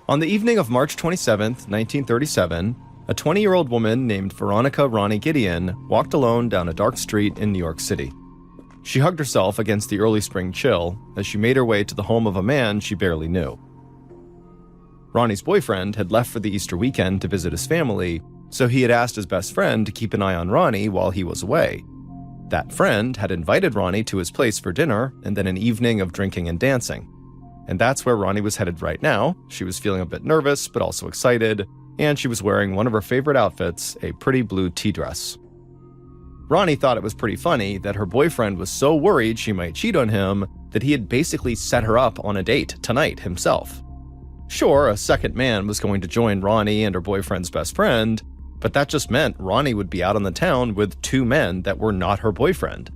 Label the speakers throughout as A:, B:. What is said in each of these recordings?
A: On the evening of March 27, 1937, a 20-year-old woman named Veronica Ronnie Gideon walked alone down a dark street in New York City. She hugged herself against the early spring chill as she made her way to the home of a man she barely knew. Ronnie's boyfriend had left for the Easter weekend to visit his family, so he had asked his best friend to keep an eye on Ronnie while he was away. That friend had invited Ronnie to his place for dinner and then an evening of drinking and dancing. And that's where Ronnie was headed right now. She was feeling a bit nervous, but also excited, and she was wearing one of her favorite outfits, a pretty blue tea dress. Ronnie thought it was pretty funny that her boyfriend was so worried she might cheat on him that he had basically set her up on a date tonight himself. Sure, a second man was going to join Ronnie and her boyfriend's best friend, but that just meant Ronnie would be out on the town with two men that were not her boyfriend.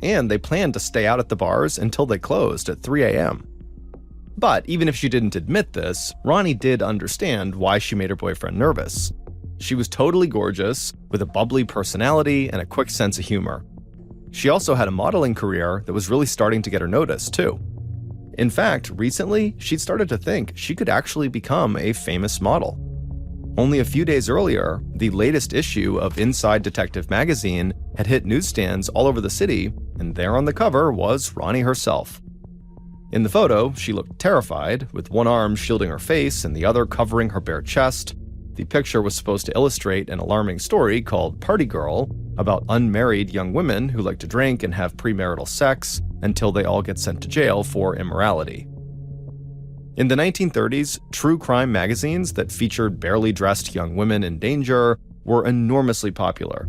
A: And they planned to stay out at the bars until they closed at 3 a.m. But even if she didn't admit this, Ronnie did understand why she made her boyfriend nervous. She was totally gorgeous, with a bubbly personality and a quick sense of humor. She also had a modeling career that was really starting to get her noticed, too. In fact, recently, she'd started to think she could actually become a famous model. Only a few days earlier, the latest issue of Inside Detective magazine had hit newsstands all over the city, and there on the cover was Ronnie herself. In the photo, she looked terrified, with one arm shielding her face and the other covering her bare chest. The picture was supposed to illustrate an alarming story called Party Girl, about unmarried young women who like to drink and have premarital sex until they all get sent to jail for immorality. In the 1930s, true crime magazines that featured barely dressed young women in danger were enormously popular,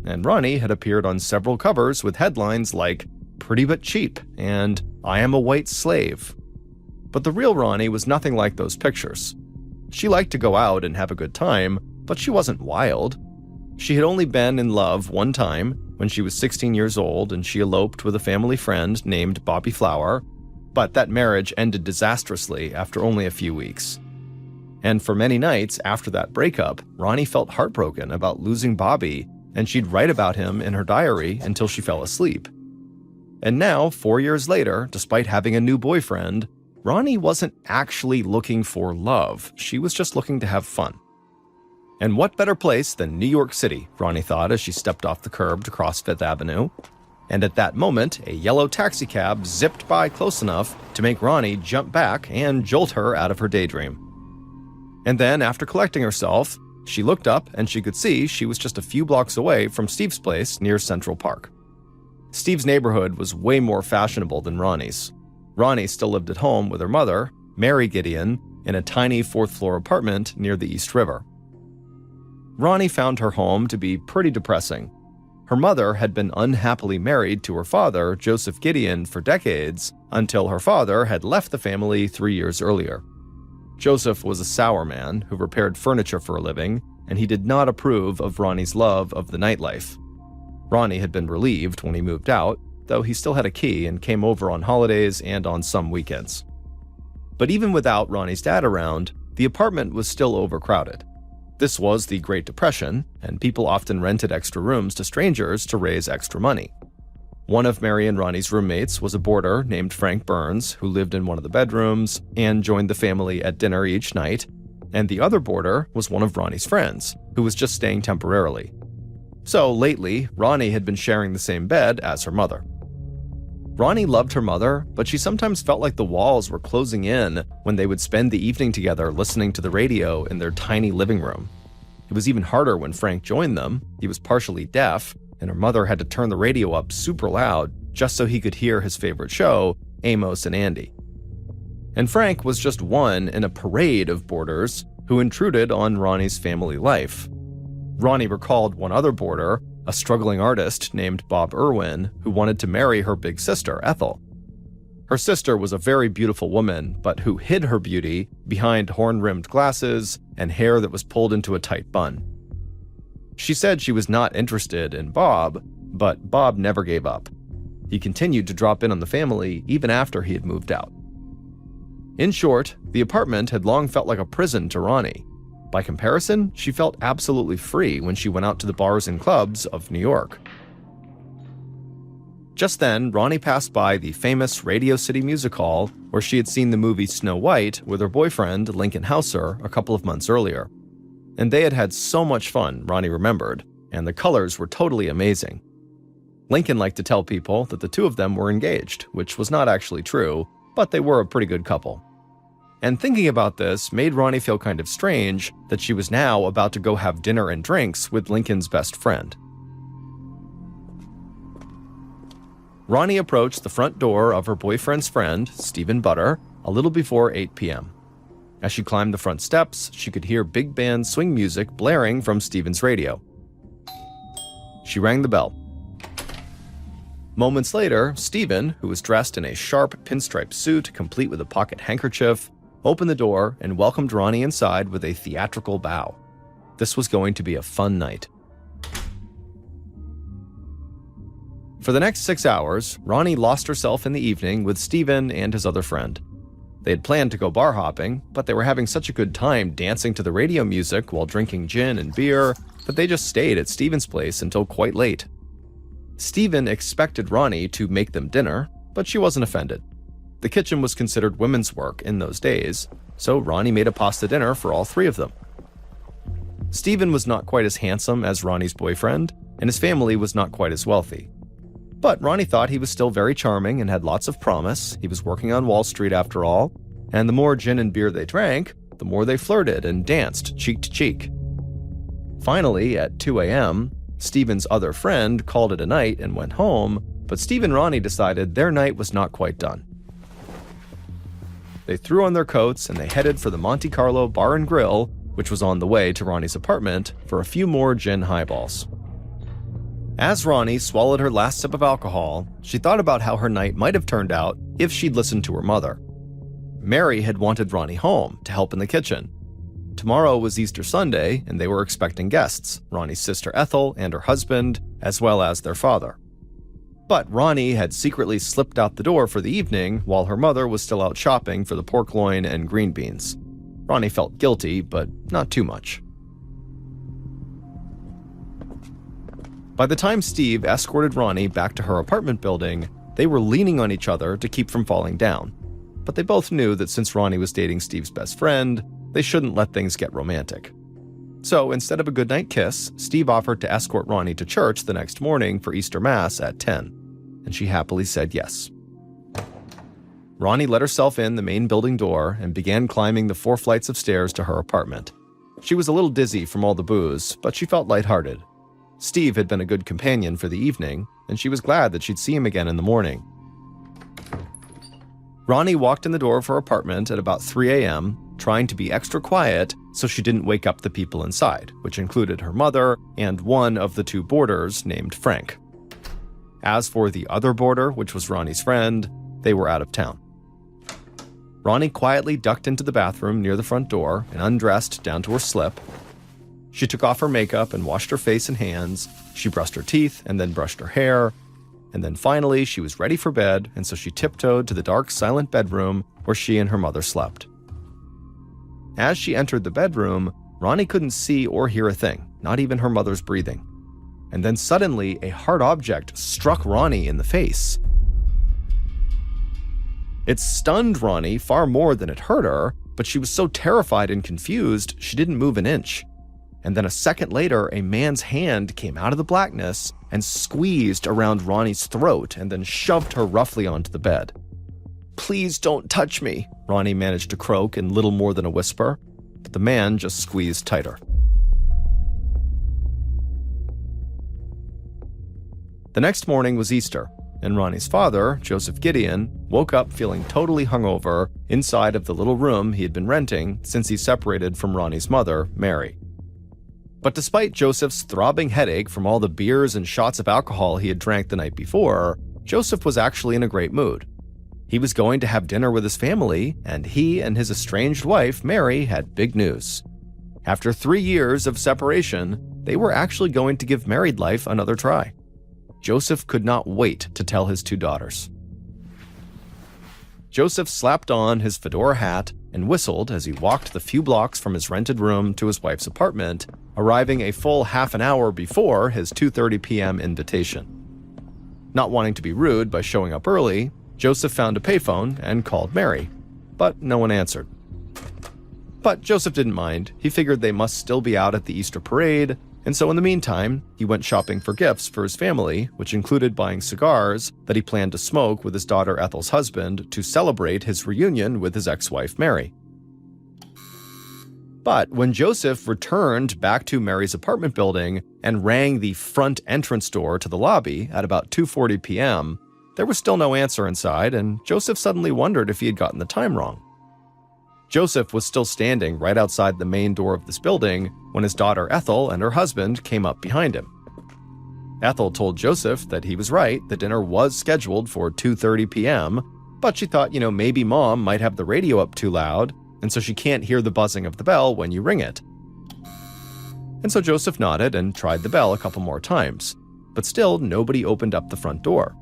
A: and Ronnie had appeared on several covers with headlines like "Pretty but Cheap" and "I Am a White Slave." But the real Ronnie was nothing like those pictures. She liked to go out and have a good time, but she wasn't wild. She had only been in love one time, when she was 16 years old and she eloped with a family friend named Bobby Flower, but that marriage ended disastrously after only a few weeks. And for many nights after that breakup, Ronnie felt heartbroken about losing Bobby, and she'd write about him in her diary until she fell asleep. And now, 4 years later, despite having a new boyfriend, Ronnie wasn't actually looking for love. She was just looking to have fun. And what better place than New York City, Ronnie thought as she stepped off the curb to cross Fifth Avenue. And at that moment, a yellow taxicab zipped by close enough to make Ronnie jump back and jolt her out of her daydream. And then, after collecting herself, she looked up and she could see she was just a few blocks away from Steve's place near Central Park. Steve's neighborhood was way more fashionable than Ronnie's. Ronnie still lived at home with her mother, Mary Gideon, in a tiny fourth-floor apartment near the East River. Ronnie found her home to be pretty depressing. Her mother had been unhappily married to her father, Joseph Gideon, for decades, until her father had left the family 3 years earlier. Joseph was a sour man who repaired furniture for a living, and he did not approve of Ronnie's love of the nightlife. Ronnie had been relieved when he moved out, though he still had a key and came over on holidays and on some weekends. But even without Ronnie's dad around, the apartment was still overcrowded. This was the Great Depression, and people often rented extra rooms to strangers to raise extra money. One of Mary and Ronnie's roommates was a boarder named Frank Burns, who lived in one of the bedrooms and joined the family at dinner each night, and the other boarder was one of Ronnie's friends, who was just staying temporarily. So lately, Ronnie had been sharing the same bed as her mother. Ronnie loved her mother, but she sometimes felt like the walls were closing in when they would spend the evening together listening to the radio in their tiny living room. It was even harder when Frank joined them. He was partially deaf, and her mother had to turn the radio up super loud just so he could hear his favorite show, Amos and Andy. And Frank was just one in a parade of boarders who intruded on Ronnie's family life. Ronnie recalled one other boarder, a struggling artist named Bob Irwin, who wanted to marry her big sister, Ethel. Her sister was a very beautiful woman, but who hid her beauty behind horn-rimmed glasses and hair that was pulled into a tight bun. She said she was not interested in Bob, but Bob never gave up. He continued to drop in on the family even after he had moved out. In short, the apartment had long felt like a prison to Ronnie. By comparison, she felt absolutely free when she went out to the bars and clubs of New York. Just then, Ronnie passed by the famous Radio City Music Hall where she had seen the movie Snow White with her boyfriend, Lincoln Hauser, a couple of months earlier. And they had had so much fun, Ronnie remembered, and the colors were totally amazing. Lincoln liked to tell people that the two of them were engaged, which was not actually true, but they were a pretty good couple. And thinking about this made Ronnie feel kind of strange that she was now about to go have dinner and drinks with Lincoln's best friend. Ronnie approached the front door of her boyfriend's friend, Stephen Butter, a little before 8 p.m. As she climbed the front steps, she could hear big band swing music blaring from Stephen's radio. She rang the bell. Moments later, Stephen, who was dressed in a sharp pinstripe suit complete with a pocket handkerchief, opened the door and welcomed Ronnie inside with a theatrical bow. This was going to be a fun night. For the next 6 hours, Ronnie lost herself in the evening with Stephen and his other friend. They had planned to go bar hopping, but they were having such a good time dancing to the radio music while drinking gin and beer that they just stayed at Stephen's place until quite late. Stephen expected Ronnie to make them dinner, but she wasn't offended. The kitchen was considered women's work in those days, so Ronnie made a pasta dinner for all three of them. Stephen was not quite as handsome as Ronnie's boyfriend, and his family was not quite as wealthy. But Ronnie thought he was still very charming and had lots of promise. He was working on Wall Street after all, and the more gin and beer they drank, the more they flirted and danced cheek to cheek. Finally, at 2 a.m., Stephen's other friend called it a night and went home, but Steve and Ronnie decided their night was not quite done. They threw on their coats and they headed for the Monte Carlo Bar and Grill, which was on the way to Ronnie's apartment, for a few more gin highballs. As Ronnie swallowed her last sip of alcohol, she thought about how her night might have turned out if she'd listened to her mother. Mary had wanted Ronnie home to help in the kitchen. Tomorrow was Easter Sunday, and they were expecting guests, Ronnie's sister Ethel and her husband, as well as their father. But Ronnie had secretly slipped out the door for the evening while her mother was still out shopping for the pork loin and green beans. Ronnie felt guilty, but not too much. By the time Steve escorted Ronnie back to her apartment building, they were leaning on each other to keep from falling down. But they both knew that since Ronnie was dating Steve's best friend, they shouldn't let things get romantic. So instead of a goodnight kiss, Steve offered to escort Ronnie to church the next morning for Easter Mass at 10, and she happily said yes. Ronnie let herself in the main building door and began climbing the 4 flights of stairs to her apartment. She was a little dizzy from all the booze, but she felt lighthearted. Steve had been a good companion for the evening, and she was glad that she'd see him again in the morning. Ronnie walked in the door of her apartment at about 3 a.m., trying to be extra quiet so she didn't wake up the people inside, which included her mother and one of the 2 boarders named Frank. As for the other boarder, which was Ronnie's friend, they were out of town. Ronnie quietly ducked into the bathroom near the front door and undressed down to her slip. She took off her makeup and washed her face and hands. She brushed her teeth and then brushed her hair. And then finally, she was ready for bed, and so she tiptoed to the dark, silent bedroom where she and her mother slept. As she entered the bedroom, Ronnie couldn't see or hear a thing, not even her mother's breathing. And then suddenly, a hard object struck Ronnie in the face. It stunned Ronnie far more than it hurt her, but she was so terrified and confused, she didn't move an inch. And then a second later, a man's hand came out of the blackness and squeezed around Ronnie's throat and then shoved her roughly onto the bed. "Please don't touch me," Ronnie managed to croak in little more than a whisper, but the man just squeezed tighter. The next morning was Easter, and Ronnie's father, Joseph Gideon, woke up feeling totally hungover inside of the little room he had been renting since he separated from Ronnie's mother, Mary. But despite Joseph's throbbing headache from all the beers and shots of alcohol he had drank the night before, Joseph was actually in a great mood. He was going to have dinner with his family, and he and his estranged wife, Mary, had big news. After 3 years of separation, they were actually going to give married life another try. Joseph could not wait to tell his 2 daughters. Joseph slapped on his fedora hat and whistled as he walked the few blocks from his rented room to his wife's apartment, arriving a full half an hour before his 2:30 p.m. invitation. Not wanting to be rude by showing up early, Joseph found a payphone and called Mary, but no one answered. But Joseph didn't mind. He figured they must still be out at the Easter parade, and so in the meantime, he went shopping for gifts for his family, which included buying cigars that he planned to smoke with his daughter Ethel's husband to celebrate his reunion with his ex-wife Mary. But when Joseph returned back to Mary's apartment building and rang the front entrance door to the lobby at about 2:40 p.m., there was still no answer inside, and Joseph suddenly wondered if he had gotten the time wrong. Joseph was still standing right outside the main door of this building when his daughter Ethel and her husband came up behind him. Ethel told Joseph that he was right, the dinner was scheduled for 2:30 p.m., but she thought, maybe Mom might have the radio up too loud, and so she can't hear the buzzing of the bell when you ring it. And so Joseph nodded and tried the bell a couple more times, but still nobody opened up the front door.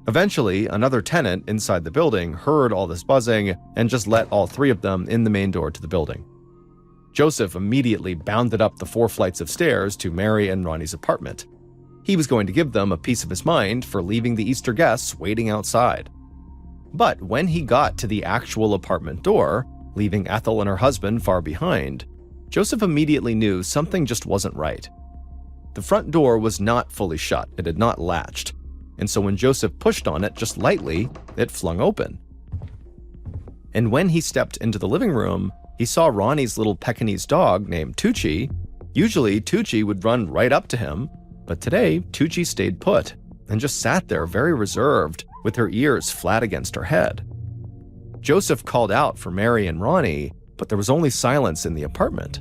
A: Eventually, another tenant inside the building heard all this buzzing and just let all three of them in the main door to the building. Joseph immediately bounded up the 4 flights of stairs to Mary and Ronnie's apartment. He was going to give them a piece of his mind for leaving the Easter guests waiting outside. But when he got to the actual apartment door, leaving Ethel and her husband far behind, Joseph immediately knew something just wasn't right. The front door was not fully shut, it had not latched, and so when Joseph pushed on it just lightly, it flung open. And when he stepped into the living room, he saw Ronnie's little Pekingese dog named Tucci. Usually, Tucci would run right up to him, but today, Tucci stayed put and just sat there very reserved, with her ears flat against her head. Joseph called out for Mary and Ronnie, but there was only silence in the apartment.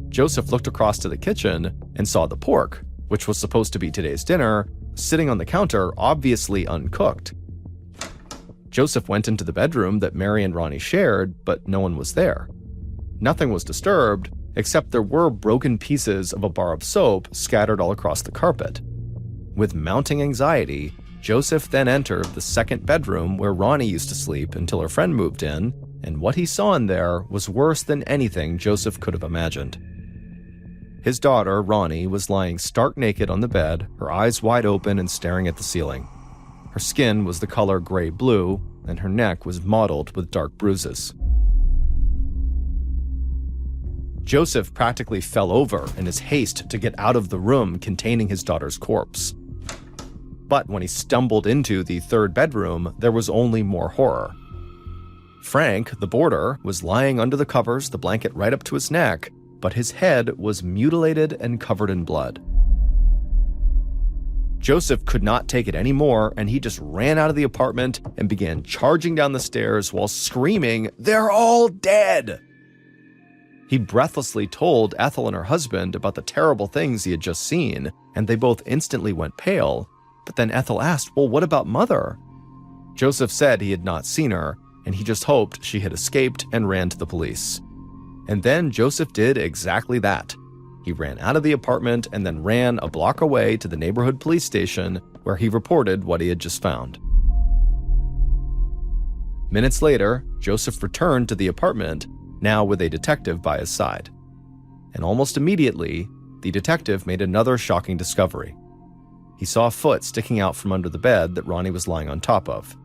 A: Joseph looked across to the kitchen and saw the pork, which was supposed to be today's dinner, sitting on the counter, obviously uncooked. Joseph went into the bedroom that Mary and Ronnie shared, but no one was there. Nothing was disturbed, except there were broken pieces of a bar of soap scattered all across the carpet. With mounting anxiety, Joseph then entered the second bedroom where Ronnie used to sleep until her friend moved in, and what he saw in there was worse than anything Joseph could have imagined. His daughter, Ronnie, was lying stark naked on the bed, her eyes wide open and staring at the ceiling. Her skin was the color gray-blue, and her neck was mottled with dark bruises. Joseph practically fell over in his haste to get out of the room containing his daughter's corpse. But when he stumbled into the third bedroom, there was only more horror. Frank, the boarder, was lying under the covers, the blanket right up to his neck, but his head was mutilated and covered in blood. Joseph could not take it anymore, and he just ran out of the apartment and began charging down the stairs while screaming, "They're all dead!" He breathlessly told Ethel and her husband about the terrible things he had just seen, and they both instantly went pale. But then Ethel asked, "Well, what about Mother?" Joseph said he had not seen her, and he just hoped she had escaped and ran to the police. And then Joseph did exactly that. He ran out of the apartment and then ran a block away to the neighborhood police station, where he reported what he had just found. Minutes later, Joseph returned to the apartment, now with a detective by his side. And almost immediately, the detective made another shocking discovery. He saw a foot sticking out from under the bed that Ronnie was lying on top of.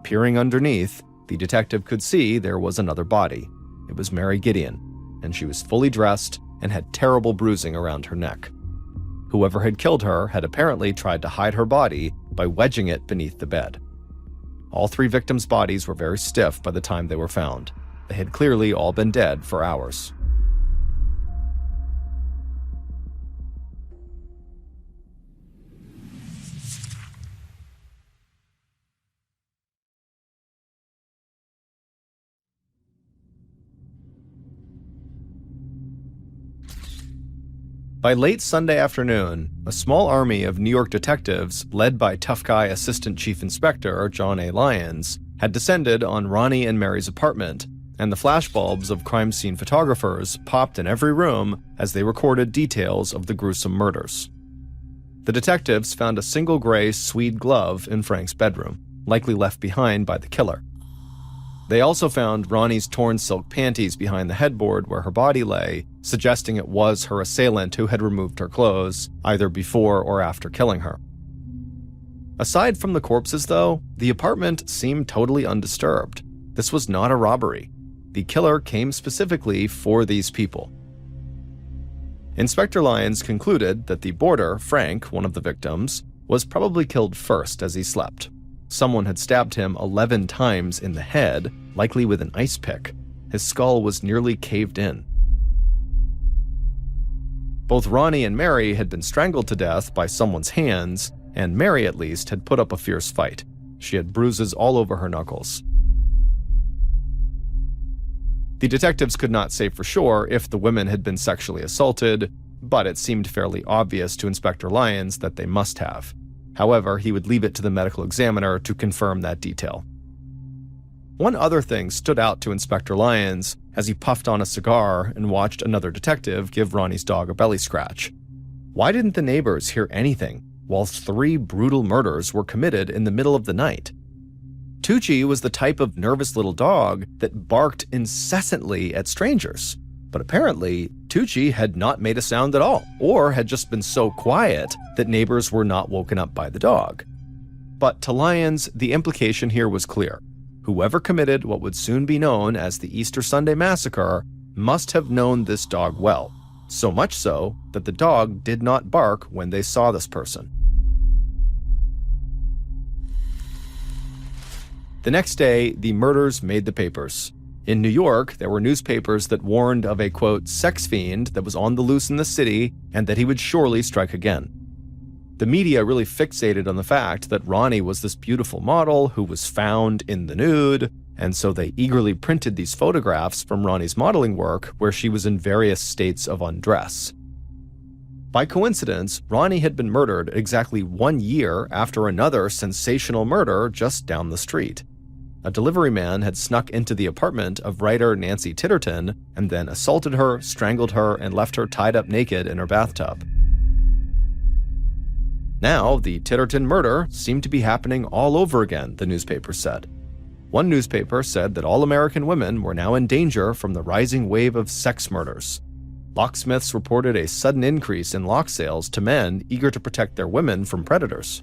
A: Peering underneath, the detective could see there was another body. It was Mary Gideon, and she was fully dressed and had terrible bruising around her neck. Whoever had killed her had apparently tried to hide her body by wedging it beneath the bed. All 3 victims' bodies were very stiff by the time they were found. They had clearly all been dead for hours. By late Sunday afternoon, a small army of New York detectives, led by tough guy Assistant Chief Inspector John A. Lyons, had descended on Ronnie and Mary's apartment, and the flashbulbs of crime scene photographers popped in every room as they recorded details of the gruesome murders. The detectives found a single gray Swede glove in Frank's bedroom, likely left behind by the killer. They also found Ronnie's torn silk panties behind the headboard where her body lay, suggesting it was her assailant who had removed her clothes, either before or after killing her. Aside from the corpses, though, the apartment seemed totally undisturbed. This was not a robbery. The killer came specifically for these people. Inspector Lyons concluded that the boarder, Frank, one of the victims, was probably killed first as he slept. Someone had stabbed him 11 times in the head, likely with an ice pick. His skull was nearly caved in. Both Ronnie and Mary had been strangled to death by someone's hands, and Mary, at least, had put up a fierce fight. She had bruises all over her knuckles. The detectives could not say for sure if the women had been sexually assaulted, but it seemed fairly obvious to Inspector Lyons that they must have. However, he would leave it to the medical examiner to confirm that detail. One other thing stood out to Inspector Lyons as he puffed on a cigar and watched another detective give Ronnie's dog a belly scratch. Why didn't the neighbors hear anything whilst 3 brutal murders were committed in the middle of the night? Tucci was the type of nervous little dog that barked incessantly at strangers, but apparently Tucci had not made a sound at all, or had just been so quiet that neighbors were not woken up by the dog. But to Lyons, the implication here was clear. Whoever committed what would soon be known as the Easter Sunday Massacre must have known this dog well, so much so that the dog did not bark when they saw this person. The next day, the murders made the papers. In New York, there were newspapers that warned of a, quote, sex fiend that was on the loose in the city and that he would surely strike again. The media really fixated on the fact that Ronnie was this beautiful model who was found in the nude, and so they eagerly printed these photographs from Ronnie's modeling work where she was in various states of undress. By coincidence, Ronnie had been murdered exactly 1 year after another sensational murder just down the street. A delivery man had snuck into the apartment of writer Nancy Titterton and then assaulted her, strangled her, and left her tied up naked in her bathtub. Now, the Titterton murder seemed to be happening all over again, the newspaper said. One newspaper said that all American women were now in danger from the rising wave of sex murders. Locksmiths reported a sudden increase in lock sales to men eager to protect their women from predators.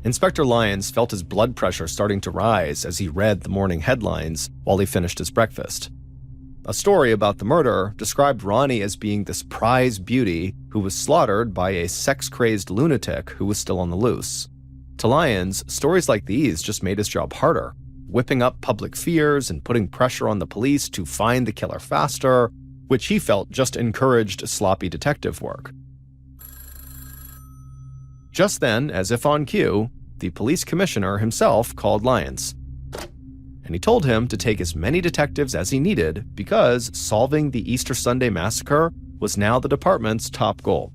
A: Inspector Lyons felt his blood pressure starting to rise as he read the morning headlines while he finished his breakfast. A story about the murder described Ronnie as being this prize beauty who was slaughtered by a sex-crazed lunatic who was still on the loose. To Lyons, stories like these just made his job harder, whipping up public fears and putting pressure on the police to find the killer faster, which he felt just encouraged sloppy detective work. Just then, as if on cue, the police commissioner himself called Lyons. And he told him to take as many detectives as he needed because solving the Easter Sunday Massacre was now the department's top goal.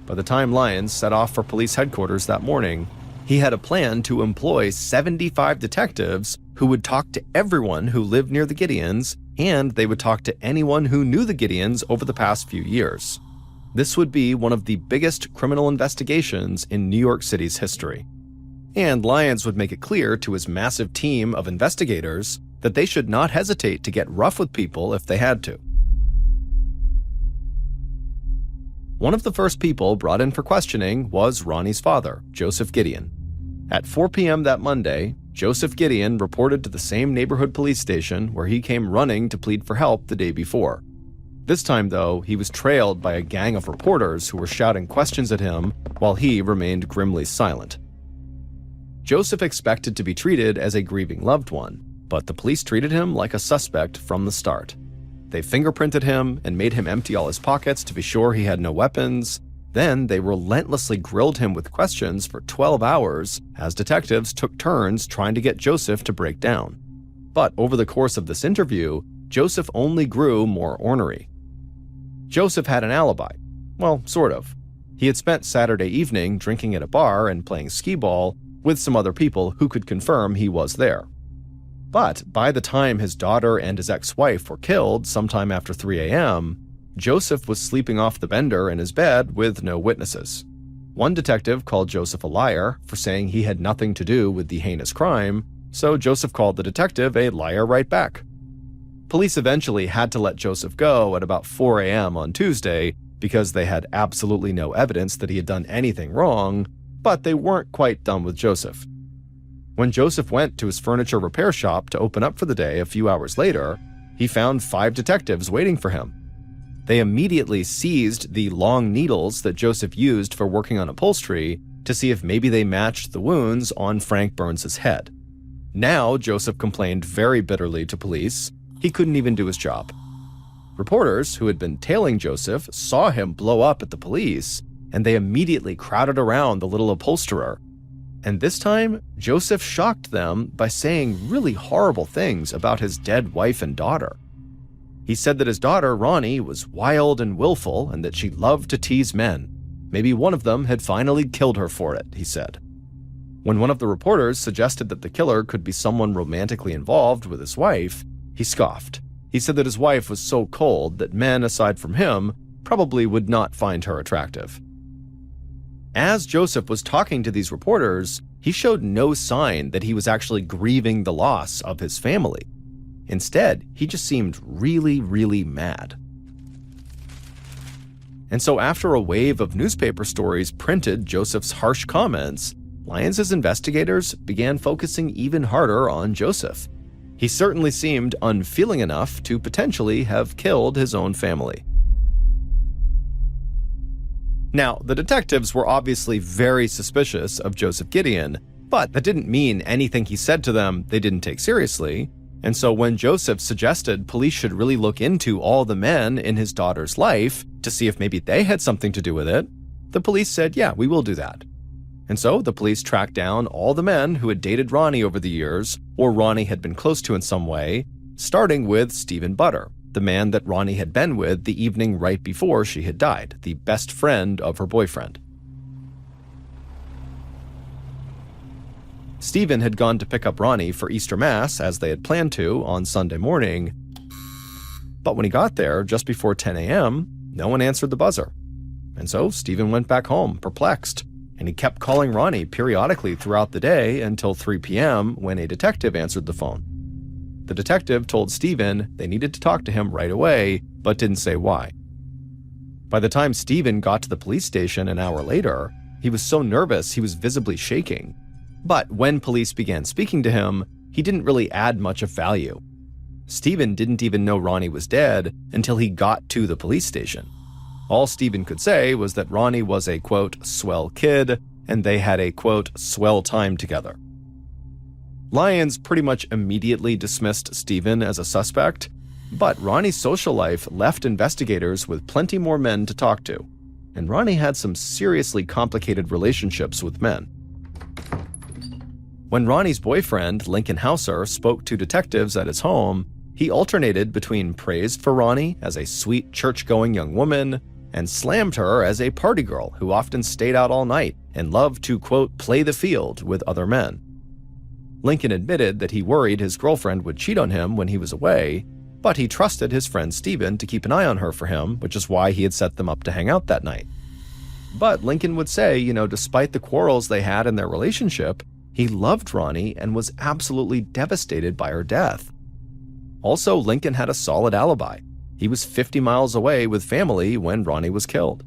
A: By the time Lyons set off for police headquarters that morning, he had a plan to employ 75 detectives who would talk to everyone who lived near the Gideons, and they would talk to anyone who knew the Gideons over the past few years. This would be one of the biggest criminal investigations in New York City's history. And Lyons would make it clear to his massive team of investigators that they should not hesitate to get rough with people if they had to. One of the first people brought in for questioning was Ronnie's father, Joseph Gideon. At 4 p.m. that Monday, Joseph Gideon reported to the same neighborhood police station where he came running to plead for help the day before. This time, though, he was trailed by a gang of reporters who were shouting questions at him while he remained grimly silent. Joseph expected to be treated as a grieving loved one, but the police treated him like a suspect from the start. They fingerprinted him and made him empty all his pockets to be sure he had no weapons. Then they relentlessly grilled him with questions for 12 hours as detectives took turns trying to get Joseph to break down. But over the course of this interview, Joseph only grew more ornery. Joseph had an alibi. Well, sort of. He had spent Saturday evening drinking at a bar and playing skee-ball with some other people who could confirm he was there. But by the time his daughter and his ex-wife were killed sometime after 3 a.m., Joseph was sleeping off the bender in his bed with no witnesses. One detective called Joseph a liar for saying he had nothing to do with the heinous crime, so Joseph called the detective a liar right back. Police eventually had to let Joseph go at about 4 a.m. on Tuesday because they had absolutely no evidence that he had done anything wrong, but they weren't quite done with Joseph. When Joseph went to his furniture repair shop to open up for the day a few hours later, he found 5 detectives waiting for him. They immediately seized the long needles that Joseph used for working on upholstery to see if maybe they matched the wounds on Frank Burns' head. Now, Joseph complained very bitterly to police. He couldn't even do his job. Reporters who had been tailing Joseph saw him blow up at the police, and they immediately crowded around the little upholsterer. And this time, Joseph shocked them by saying really horrible things about his dead wife and daughter. He said that his daughter, Ronnie, was wild and willful and that she loved to tease men. Maybe one of them had finally killed her for it, he said. When one of the reporters suggested that the killer could be someone romantically involved with his wife, he scoffed. He said that his wife was so cold that men, aside from him, probably would not find her attractive. As Joseph was talking to these reporters, he showed no sign that he was actually grieving the loss of his family. Instead, he just seemed really, really mad. And so after a wave of newspaper stories printed Joseph's harsh comments, Lyons' investigators began focusing even harder on Joseph. He certainly seemed unfeeling enough to potentially have killed his own family. Now, the detectives were obviously very suspicious of Joseph Gideon, but that didn't mean anything he said to them they didn't take seriously. And so when Joseph suggested police should really look into all the men in his daughter's life to see if maybe they had something to do with it, the police said, yeah, we will do that. And so the police tracked down all the men who had dated Ronnie over the years, or Ronnie had been close to in some way, starting with Stephen Butter, the man that Ronnie had been with the evening right before she had died, the best friend of her boyfriend. Stephen had gone to pick up Ronnie for Easter Mass, as they had planned to, on Sunday morning. But when he got there, just before 10 a.m., no one answered the buzzer. And so Stephen went back home, perplexed, and he kept calling Ronnie periodically throughout the day until 3 p.m. when a detective answered the phone. The detective told Stephen they needed to talk to him right away, but didn't say why. By the time Stephen got to the police station an hour later, he was so nervous he was visibly shaking. But when police began speaking to him, he didn't really add much of value. Stephen didn't even know Ronnie was dead until he got to the police station. All Stephen could say was that Ronnie was a, quote, swell kid, and they had a, quote, swell time together. Lyons pretty much immediately dismissed Stephen as a suspect, but Ronnie's social life left investigators with plenty more men to talk to, and Ronnie had some seriously complicated relationships with men. When Ronnie's boyfriend, Lincoln Hauser, spoke to detectives at his home, he alternated between praise for Ronnie as a sweet church-going young woman and slammed her as a party girl who often stayed out all night and loved to, quote, play the field with other men. Lincoln admitted that he worried his girlfriend would cheat on him when he was away, but he trusted his friend Stephen to keep an eye on her for him, which is why he had set them up to hang out that night. But Lincoln would say, despite the quarrels they had in their relationship, he loved Ronnie and was absolutely devastated by her death. Also, Lincoln had a solid alibi. He was 50 miles away with family when Ronnie was killed.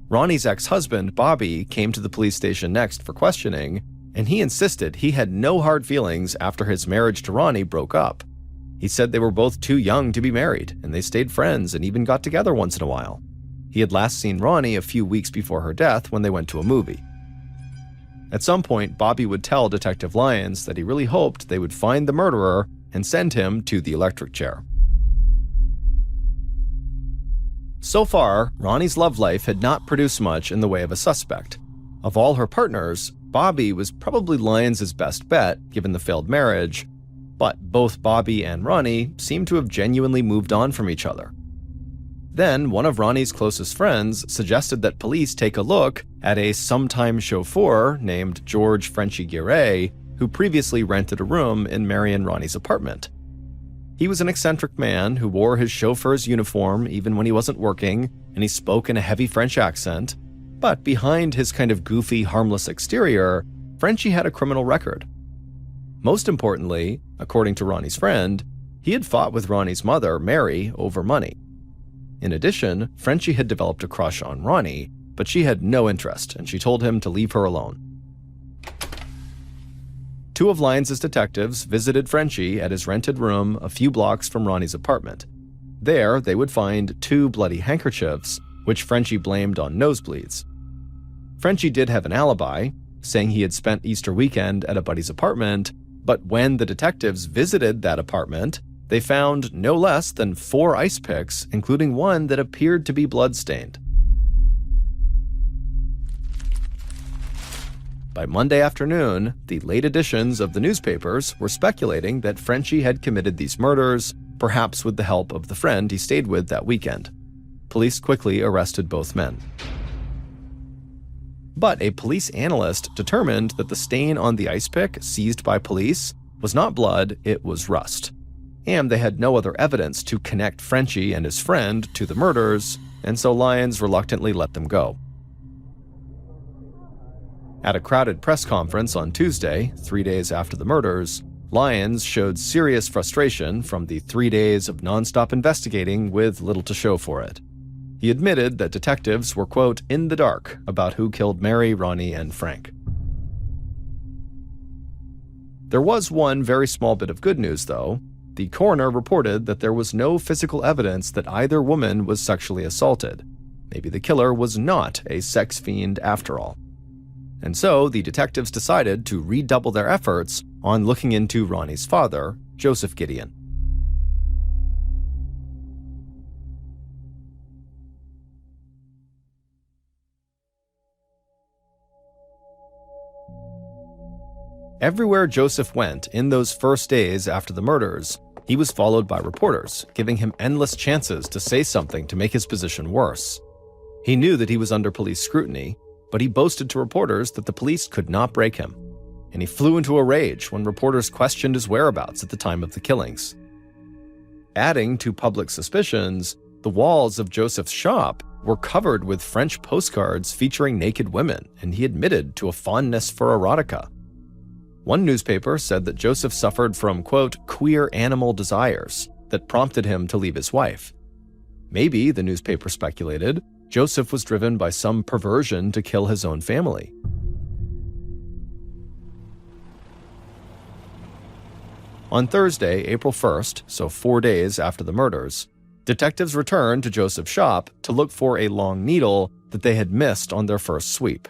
A: Ronnie's ex-husband, Bobby, came to the police station next for questioning, and he insisted he had no hard feelings after his marriage to Ronnie broke up. He said they were both too young to be married, and they stayed friends and even got together once in a while. He had last seen Ronnie a few weeks before her death when they went to a movie. At some point, Bobby would tell Detective Lyons that he really hoped they would find the murderer and send him to the electric chair. So far, Ronnie's love life had not produced much in the way of a suspect. Of all her partners, Bobby was probably Lyons' best bet, given the failed marriage, but both Bobby and Ronnie seemed to have genuinely moved on from each other. Then, one of Ronnie's closest friends suggested that police take a look at a sometime chauffeur named George Frenchy Guéret, who previously rented a room in Mary and Ronnie's apartment. He was an eccentric man who wore his chauffeur's uniform even when he wasn't working, and he spoke in a heavy French accent. But behind his kind of goofy, harmless exterior, Frenchy had a criminal record. Most importantly, according to Ronnie's friend, He had fought with Ronnie's mother, Mary, over money. In addition, Frenchie had developed a crush on Ronnie, but she had no interest, and she told him to leave her alone. Two of Lyons' detectives visited Frenchie at his rented room a few blocks from Ronnie's apartment. There, they would find 2 bloody handkerchiefs, which Frenchie blamed on nosebleeds. Frenchie did have an alibi, saying he had spent Easter weekend at a buddy's apartment, but when the detectives visited that apartment, they found no less than 4 ice picks, including one that appeared to be blood-stained. By Monday afternoon, the late editions of the newspapers were speculating that Frenchie had committed these murders, perhaps with the help of the friend he stayed with that weekend. Police quickly arrested both men. But a police analyst determined that the stain on the ice pick seized by police was not blood, it was rust. And they had no other evidence to connect Frenchie and his friend to the murders, and so Lyons reluctantly let them go. At a crowded press conference on Tuesday, 3 days after the murders, Lyons showed serious frustration from the 3 days of nonstop investigating with little to show for it. He admitted that detectives were, quote, in the dark about who killed Mary, Ronnie, and Frank. There was one very small bit of good news, though. The coroner reported that there was no physical evidence that either woman was sexually assaulted. Maybe the killer was not a sex fiend after all. And so the detectives decided to redouble their efforts on looking into Ronnie's father, Joseph Gideon. Everywhere Joseph went in those first days after the murders, he was followed by reporters, giving him endless chances to say something to make his position worse. He knew that he was under police scrutiny, but he boasted to reporters that the police could not break him, and he flew into a rage when reporters questioned his whereabouts at the time of the killings. Adding to public suspicions, the walls of Joseph's shop were covered with French postcards featuring naked women, and he admitted to a fondness for erotica. One newspaper said that Joseph suffered from, quote, queer animal desires that prompted him to leave his wife. Maybe, the newspaper speculated, Joseph was driven by some perversion to kill his own family. On Thursday, April 1st, so 4 days after the murders, detectives returned to Joseph's shop to look for a long needle that they had missed on their first sweep.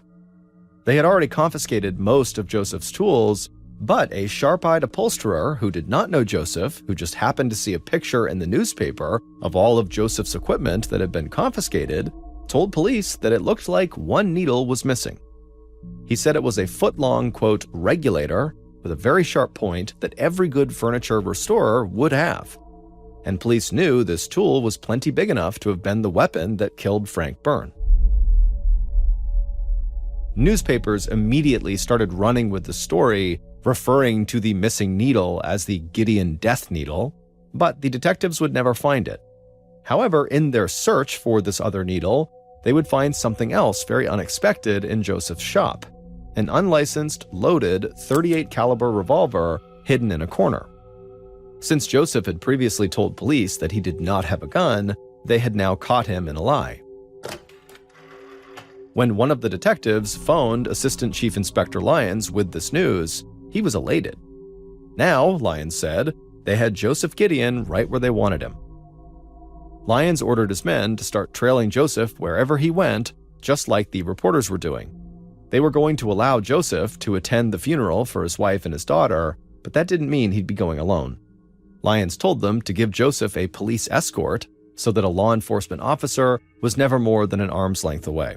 A: They had already confiscated most of Joseph's tools, but a sharp-eyed upholsterer who did not know Joseph, who just happened to see a picture in the newspaper of all of Joseph's equipment that had been confiscated, told police that it looked like one needle was missing. He said it was a foot-long, quote, regulator with a very sharp point that every good furniture restorer would have. And police knew this tool was plenty big enough to have been the weapon that killed Frank Byrne. Newspapers immediately started running with the story, referring to the missing needle as the Gideon Death Needle, but the detectives would never find it. However, in their search for this other needle, they would find something else very unexpected in Joseph's shop, an unlicensed, loaded .38 caliber revolver hidden in a corner. Since Joseph had previously told police that he did not have a gun, they had now caught him in a lie. When one of the detectives phoned Assistant Chief Inspector Lyons with this news, he was elated. Now, Lyons said, they had Joseph Gideon right where they wanted him. Lyons ordered his men to start trailing Joseph wherever he went, just like the reporters were doing. They were going to allow Joseph to attend the funeral for his wife and his daughter, but that didn't mean he'd be going alone. Lyons told them to give Joseph a police escort so that a law enforcement officer was never more than an arm's length away.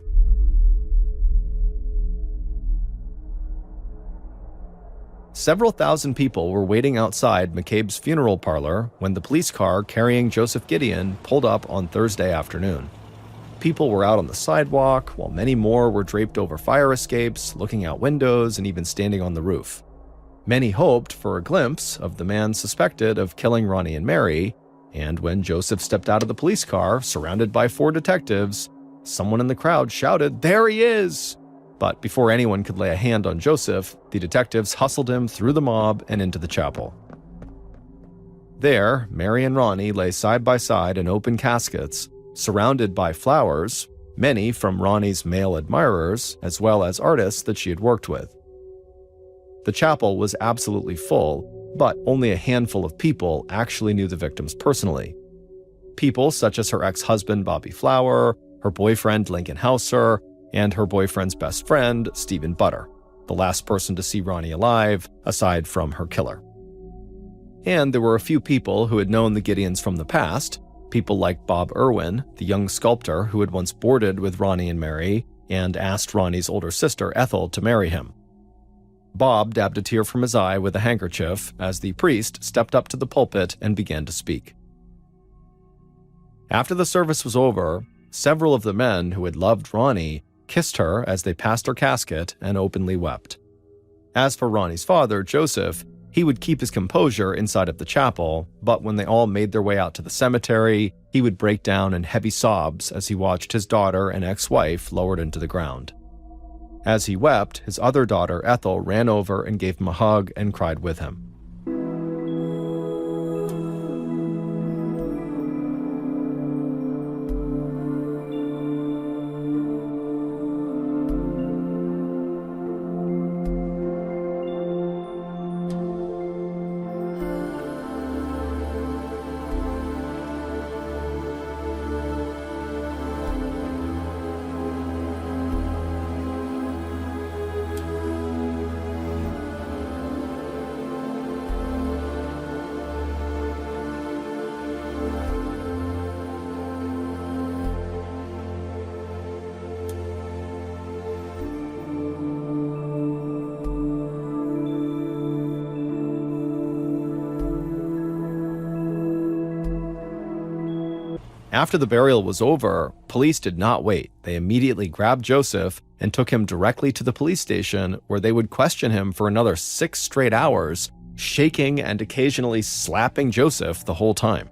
A: Several thousand people were waiting outside McCabe's funeral parlor when the police car carrying Joseph Gideon pulled up on Thursday afternoon. People were out on the sidewalk, while many more were draped over fire escapes, looking out windows, and even standing on the roof. Many hoped for a glimpse of the man suspected of killing Ronnie and Mary, and when Joseph stepped out of the police car, surrounded by 4 detectives, someone in the crowd shouted, "There he is!" But before anyone could lay a hand on Joseph, the detectives hustled him through the mob and into the chapel. There, Mary and Ronnie lay side by side in open caskets, surrounded by flowers, many from Ronnie's male admirers, as well as artists that she had worked with. The chapel was absolutely full, but only a handful of people actually knew the victims personally. People such as her ex-husband Bobby Flower, her boyfriend Lincoln Hauser, and her boyfriend's best friend Stephen Butter, the last person to see Ronnie alive, aside from her killer. And there were a few people who had known the Gideons from the past, people like Bob Irwin, the young sculptor who had once boarded with Ronnie and Mary and asked Ronnie's older sister Ethel to marry him. Bob dabbed a tear from his eye with a handkerchief as the priest stepped up to the pulpit and began to speak. After the service was over, several of the men who had loved Ronnie kissed her as they passed her casket and openly wept. As for Ronnie's father, Joseph, he would keep his composure inside of the chapel, but when they all made their way out to the cemetery, he would break down in heavy sobs as he watched his daughter and ex-wife lowered into the ground. As he wept, his other daughter, Ethel, ran over and gave him a hug and cried with him. After the burial was over, police did not wait. They immediately grabbed Joseph and took him directly to the police station, where they would question him for another 6 straight hours, shaking and occasionally slapping Joseph the whole time.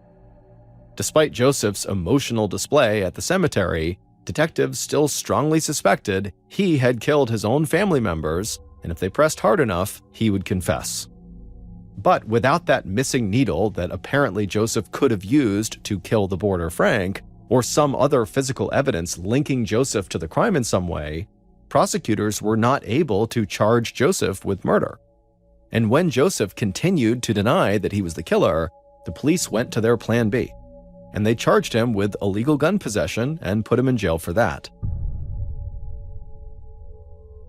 A: Despite Joseph's emotional display at the cemetery, detectives still strongly suspected he had killed his own family members, and if they pressed hard enough, he would confess. But without that missing needle that apparently Joseph could have used to kill the boarder Frank, or some other physical evidence linking Joseph to the crime in some way, prosecutors were not able to charge Joseph with murder. And when Joseph continued to deny that he was the killer, the police went to their plan B, and they charged him with illegal gun possession and put him in jail for that.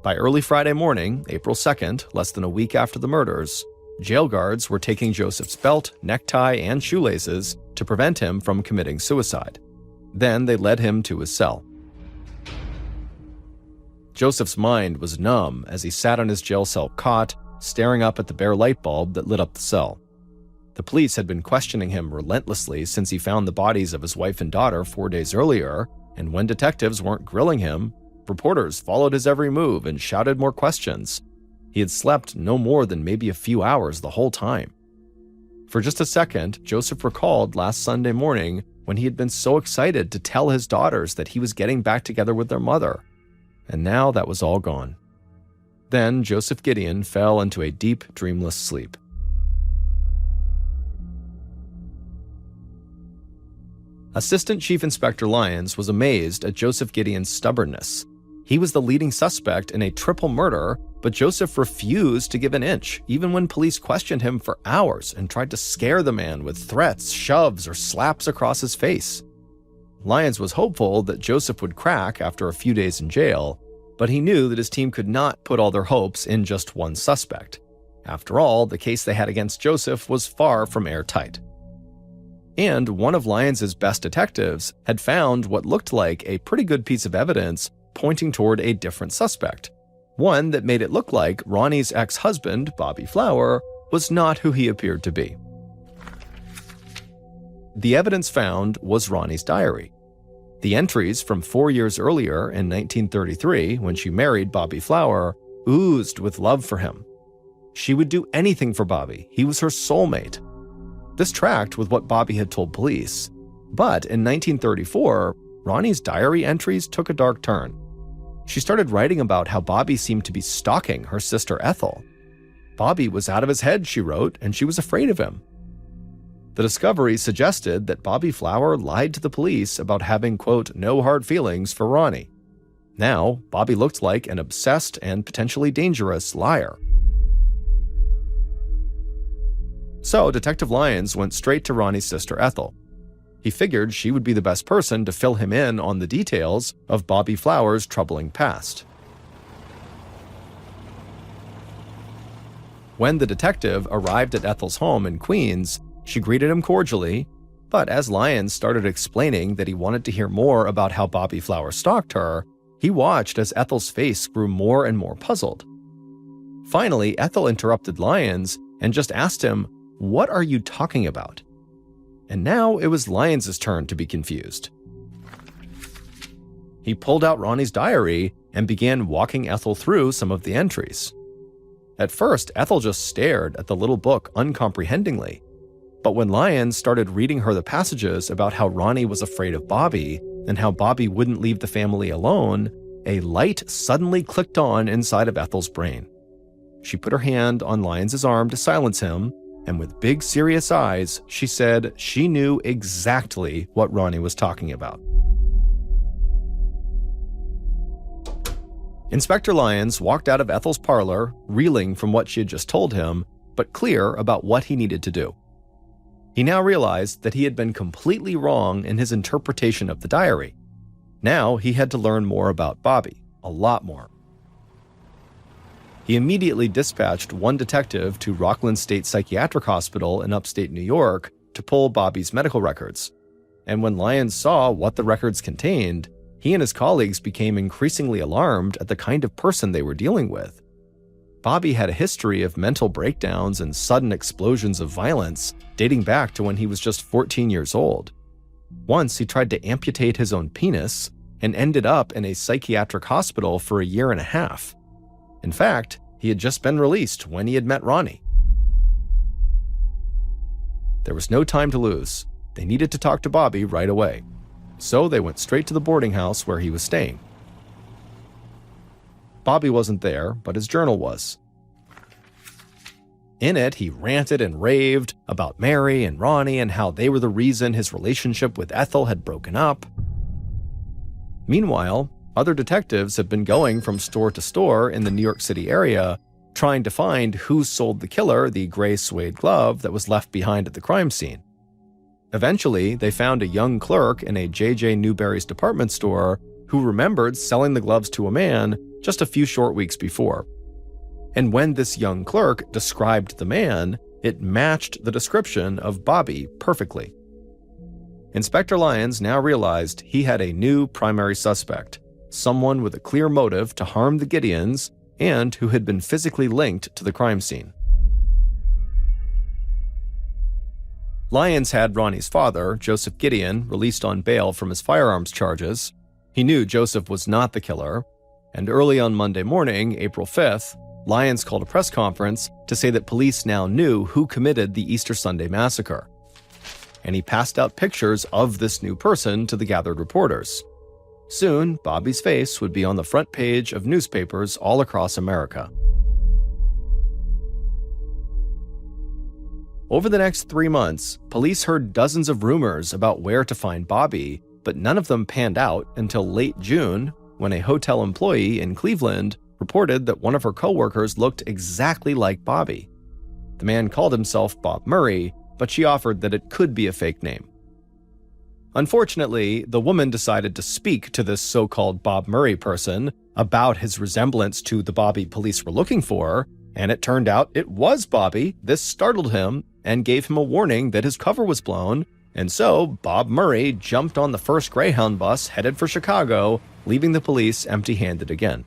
A: By early Friday morning, April 2nd, less than a week after the murders, jail guards were taking Joseph's belt, necktie, and shoelaces to prevent him from committing suicide. Then they led him to his cell. Joseph's mind was numb as he sat on his jail cell cot, staring up at the bare light bulb that lit up the cell. The police had been questioning him relentlessly since he found the bodies of his wife and daughter 4 days earlier, and when detectives weren't grilling him, reporters followed his every move and shouted more questions. He had slept no more than maybe a few hours the whole time. For just a second, Joseph recalled last Sunday morning when he had been so excited to tell his daughters that he was getting back together with their mother. And now that was all gone. Then Joseph Gideon fell into a deep, dreamless sleep. Assistant Chief Inspector Lyons was amazed at Joseph Gideon's stubbornness. He was the leading suspect in a triple murder, but Joseph refused to give an inch, even when police questioned him for hours and tried to scare the man with threats, shoves, or slaps across his face. Lyons was hopeful that Joseph would crack after a few days in jail, but he knew that his team could not put all their hopes in just one suspect. After all, the case they had against Joseph was far from airtight. And one of Lyons' best detectives had found what looked like a pretty good piece of evidence pointing toward a different suspect, one that made it look like Ronnie's ex-husband, Bobby Flower, was not who he appeared to be. The evidence found was Ronnie's diary. The entries from 4 years earlier in 1933, when she married Bobby Flower, oozed with love for him. She would do anything for Bobby. He was her soulmate. This tracked with what Bobby had told police. But in 1934, Ronnie's diary entries took a dark turn. She started writing about how Bobby seemed to be stalking her sister Ethel. Bobby was out of his head, she wrote, and she was afraid of him. The discovery suggested that Bobby Flower lied to the police about having, quote, no hard feelings for Ronnie. Now, Bobby looked like an obsessed and potentially dangerous liar. So, Detective Lyons went straight to Ronnie's sister Ethel. He figured she would be the best person to fill him in on the details of Bobby Flower's troubling past. When the detective arrived at Ethel's home in Queens, she greeted him cordially, but as Lyons started explaining that he wanted to hear more about how Bobby Flower stalked her, he watched as Ethel's face grew more and more puzzled. Finally, Ethel interrupted Lyons and just asked him, "What are you talking about?" And now it was Lyons' turn to be confused. He pulled out Ronnie's diary and began walking Ethel through some of the entries. At first, Ethel just stared at the little book uncomprehendingly. But when Lyons started reading her the passages about how Ronnie was afraid of Bobby and how Bobby wouldn't leave the family alone, a light suddenly clicked on inside of Ethel's brain. She put her hand on Lyons' arm to silence him, and with big, serious eyes, she said she knew exactly what Ronnie was talking about. Inspector Lyons walked out of Ethel's parlor, reeling from what she had just told him, but clear about what he needed to do. He now realized that he had been completely wrong in his interpretation of the diary. Now he had to learn more about Bobby, a lot more. He immediately dispatched one detective to Rockland State Psychiatric Hospital in upstate New York to pull Bobby's medical records. And when Lyons saw what the records contained, he and his colleagues became increasingly alarmed at the kind of person they were dealing with. Bobby had a history of mental breakdowns and sudden explosions of violence dating back to when he was just 14 years old. Once he tried to amputate his own penis and ended up in a psychiatric hospital for a year and a half. In fact, he had just been released when he had met Ronnie. There was no time to lose. They needed to talk to Bobby right away. So they went straight to the boarding house where he was staying. Bobby wasn't there, but his journal was. In it, he ranted and raved about Mary and Ronnie and how they were the reason his relationship with Ethel had broken up. Meanwhile, other detectives have been going from store to store in the New York City area, trying to find who sold the killer the gray suede glove that was left behind at the crime scene. Eventually, they found a young clerk in a J.J. Newberry's department store who remembered selling the gloves to a man just a few short weeks before. And when this young clerk described the man, it matched the description of Bobby perfectly. Inspector Lyons now realized he had a new primary suspect, someone with a clear motive to harm the Gideons and who had been physically linked to the crime scene. Lyons had Ronnie's father, Joseph Gideon, released on bail from his firearms charges. He knew Joseph was not the killer, and early on Monday morning, April 5th, Lyons called a press conference to say that police now knew who committed the Easter Sunday massacre. And he passed out pictures of this new person to the gathered reporters. Soon, Bobby's face would be on the front page of newspapers all across America. Over the next 3 months, police heard dozens of rumors about where to find Bobby, but none of them panned out until late June, when a hotel employee in Cleveland reported that one of her coworkers looked exactly like Bobby. The man called himself Bob Murray, but she offered that it could be a fake name. Unfortunately, the woman decided to speak to this so-called Bob Murray person about his resemblance to the Bobby police were looking for, and it turned out it was Bobby. This startled him and gave him a warning that his cover was blown, and so Bob Murray jumped on the first Greyhound bus headed for Chicago, leaving the police empty-handed again.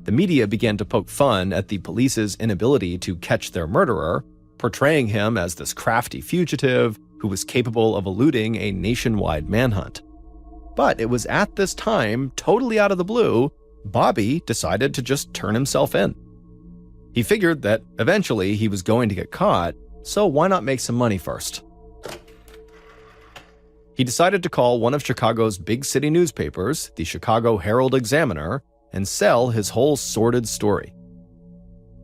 A: The media began to poke fun at the police's inability to catch their murderer, portraying him as this crafty fugitive who was capable of eluding a nationwide manhunt. But it was at this time, totally out of the blue, Bobby decided to just turn himself in. He figured that eventually he was going to get caught, so why not make some money first? He decided to call one of Chicago's big city newspapers, the Chicago Herald-Examiner, and sell his whole sordid story.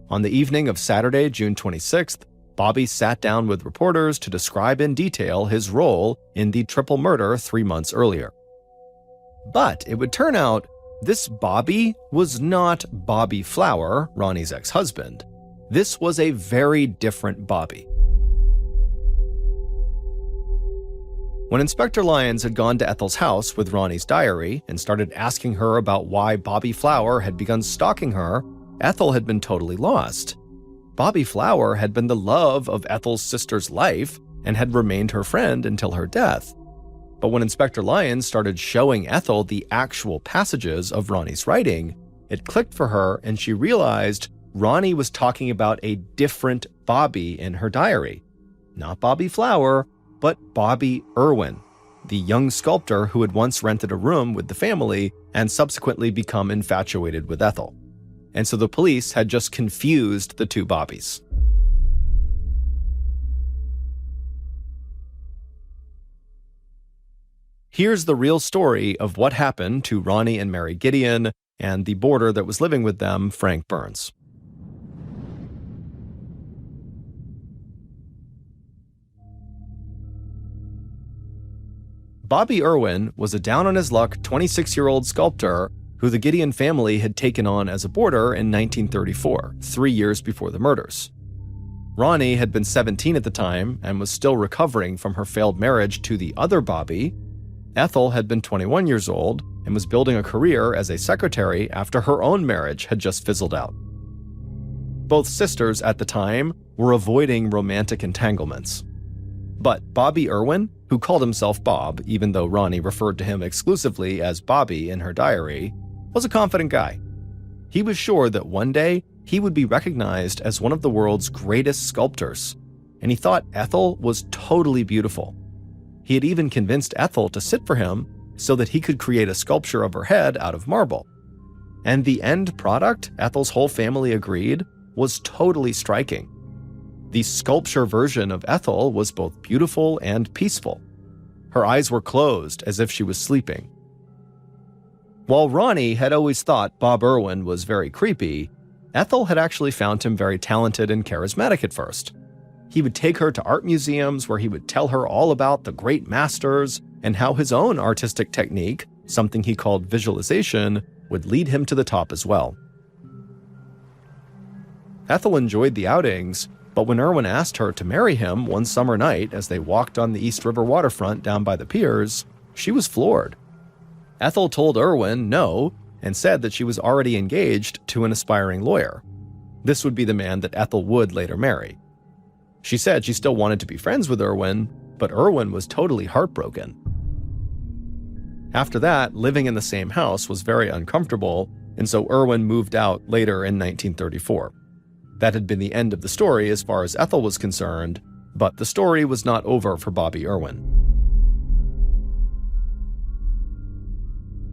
A: On the evening of Saturday, June 26th, Bobby sat down with reporters to describe in detail his role in the triple murder 3 months earlier. But it would turn out this Bobby was not Bobby Flower, Ronnie's ex-husband. This was a very different Bobby. When Inspector Lyons had gone to Ethel's house with Ronnie's diary and started asking her about why Bobby Flower had begun stalking her, Ethel had been totally lost. Bobby Flower had been the love of Ethel's sister's life and had remained her friend until her death. But when Inspector Lyons started showing Ethel the actual passages of Ronnie's writing, it clicked for her and she realized Ronnie was talking about a different Bobby in her diary. Not Bobby Flower, but Bobby Irwin, the young sculptor who had once rented a room with the family and subsequently become infatuated with Ethel. And so the police had just confused the two Bobbies. Here's the real story of what happened to Ronnie and Mary Gideon and the boarder that was living with them, Frank Burns. Bobby Irwin was a down-on-his-luck 26-year-old sculptor who the Gideon family had taken on as a boarder in 1934, 3 years before the murders. Ronnie had been 17 at the time and was still recovering from her failed marriage to the other Bobby. Ethel had been 21 years old and was building a career as a secretary after her own marriage had just fizzled out. Both sisters at the time were avoiding romantic entanglements. But Bobby Irwin, who called himself Bob, even though Ronnie referred to him exclusively as Bobby in her diary, was a confident guy. He was sure that one day he would be recognized as one of the world's greatest sculptors, and he thought Ethel was totally beautiful. He had even convinced Ethel to sit for him so that he could create a sculpture of her head out of marble. And the end product, Ethel's whole family agreed, was totally striking. The sculpture version of Ethel was both beautiful and peaceful. Her eyes were closed as if she was sleeping. While Ronnie had always thought Bob Irwin was very creepy, Ethel had actually found him very talented and charismatic at first. He would take her to art museums where he would tell her all about the great masters and how his own artistic technique, something he called visualization, would lead him to the top as well. Ethel enjoyed the outings, but when Irwin asked her to marry him one summer night as they walked on the East River waterfront down by the piers, she was floored. Ethel told Irwin no and said that she was already engaged to an aspiring lawyer. This would be the man that Ethel would later marry. She said she still wanted to be friends with Irwin, but Irwin was totally heartbroken. After that, living in the same house was very uncomfortable, and so Irwin moved out later in 1934. That had been the end of the story as far as Ethel was concerned, but the story was not over for Bobby Irwin.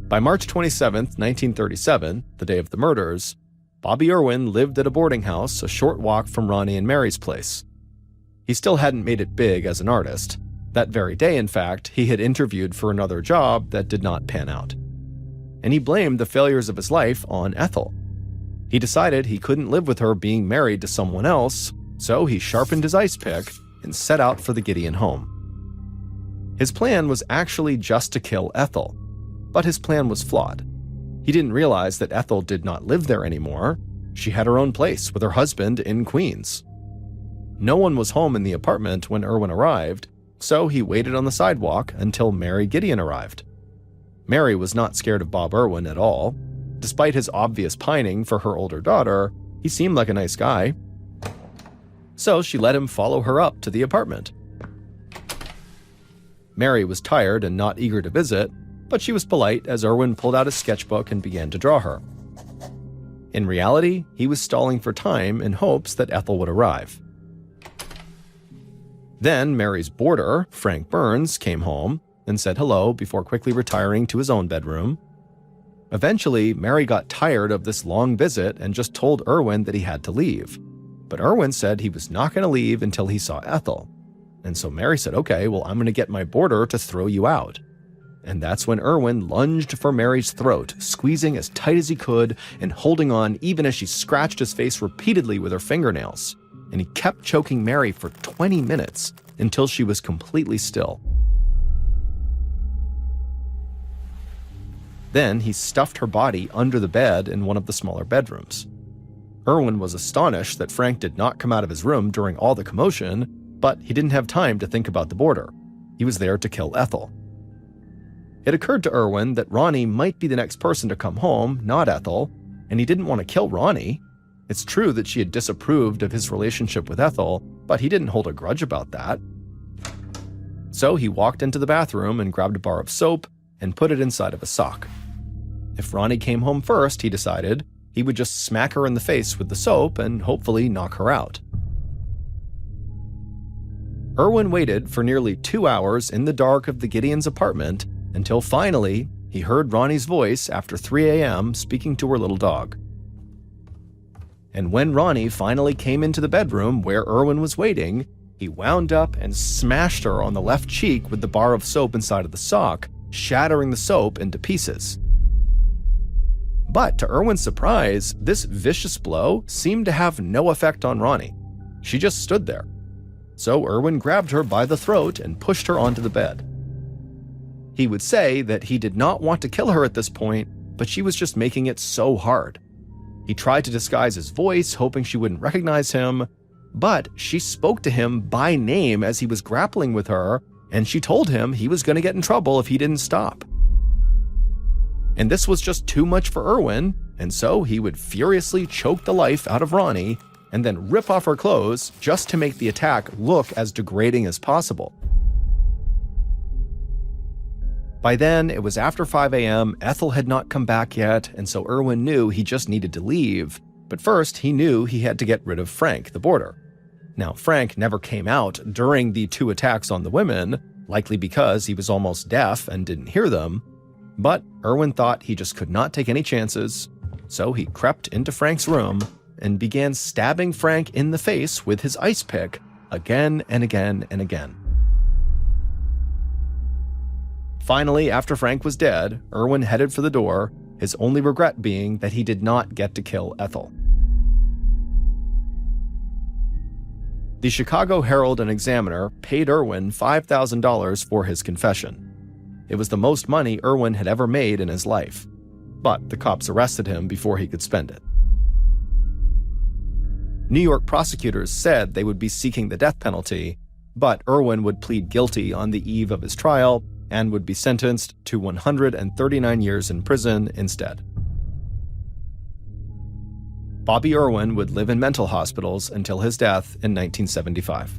A: By March 27, 1937, the day of the murders, Bobby Irwin lived at a boarding house a short walk from Ronnie and Mary's place. He still hadn't made it big as an artist. That very day, in fact, he had interviewed for another job that did not pan out. And he blamed the failures of his life on Ethel. He decided he couldn't live with her being married to someone else, so he sharpened his ice pick and set out for the Gideon home. His plan was actually just to kill Ethel, but his plan was flawed. He didn't realize that Ethel did not live there anymore. She had her own place with her husband in Queens. No one was home in the apartment when Irwin arrived, so he waited on the sidewalk until Mary Gideon arrived. Mary was not scared of Bob Irwin at all. Despite his obvious pining for her older daughter, he seemed like a nice guy. So she let him follow her up to the apartment. Mary was tired and not eager to visit, but she was polite as Irwin pulled out his sketchbook and began to draw her. In reality, he was stalling for time in hopes that Ethel would arrive. Then Mary's boarder, Frank Burns, came home and said hello before quickly retiring to his own bedroom. Eventually, Mary got tired of this long visit and just told Irwin that he had to leave. But Irwin said he was not going to leave until he saw Ethel. And so Mary said, okay, well, I'm going to get my boarder to throw you out. And that's when Irwin lunged for Mary's throat, squeezing as tight as he could and holding on even as she scratched his face repeatedly with her fingernails. and he kept choking Mary for 20 minutes until she was completely still. Then he stuffed her body under the bed in one of the smaller bedrooms. Erwin was astonished that Frank did not come out of his room during all the commotion, but he didn't have time to think about the boarder. He was there to kill Ethel. It occurred to Erwin that Ronnie might be the next person to come home, not Ethel, and he didn't want to kill Ronnie. It's true that she had disapproved of his relationship with Ethel, but he didn't hold a grudge about that. So he walked into the bathroom and grabbed a bar of soap and put it inside of a sock. If Ronnie came home first, he decided, he would just smack her in the face with the soap and hopefully knock her out. Erwin waited for nearly 2 hours in the dark of the Gideons' apartment until finally he heard Ronnie's voice after 3 a.m. speaking to her little dog. And when Ronnie finally came into the bedroom where Erwin was waiting, he wound up and smashed her on the left cheek with the bar of soap inside of the sock, shattering the soap into pieces. But to Erwin's surprise, this vicious blow seemed to have no effect on Ronnie. She just stood there. So Erwin grabbed her by the throat and pushed her onto the bed. He would say that he did not want to kill her at this point, but she was just making it so hard. He tried to disguise his voice, hoping she wouldn't recognize him, but she spoke to him by name as he was grappling with her, and she told him he was going to get in trouble if he didn't stop. And this was just too much for Erwin, and so he would furiously choke the life out of Ronnie and then rip off her clothes just to make the attack look as degrading as possible. By then, it was after 5 a.m., Ethel had not come back yet, and so Erwin knew he just needed to leave. But first, he knew he had to get rid of Frank, the boarder. Now, Frank never came out during the 2 attacks on the women, likely because he was almost deaf and didn't hear them. But Erwin thought he just could not take any chances, so he crept into Frank's room and began stabbing Frank in the face with his ice pick again and again and again. Finally, after Frank was dead, Erwin headed for the door, his only regret being that he did not get to kill Ethel. The Chicago Herald and Examiner paid Erwin $5,000 for his confession. It was the most money Erwin had ever made in his life, but the cops arrested him before he could spend it. New York prosecutors said they would be seeking the death penalty, but Erwin would plead guilty on the eve of his trial and would be sentenced to 139 years in prison instead. Bobby Erwin would live in mental hospitals until his death in 1975.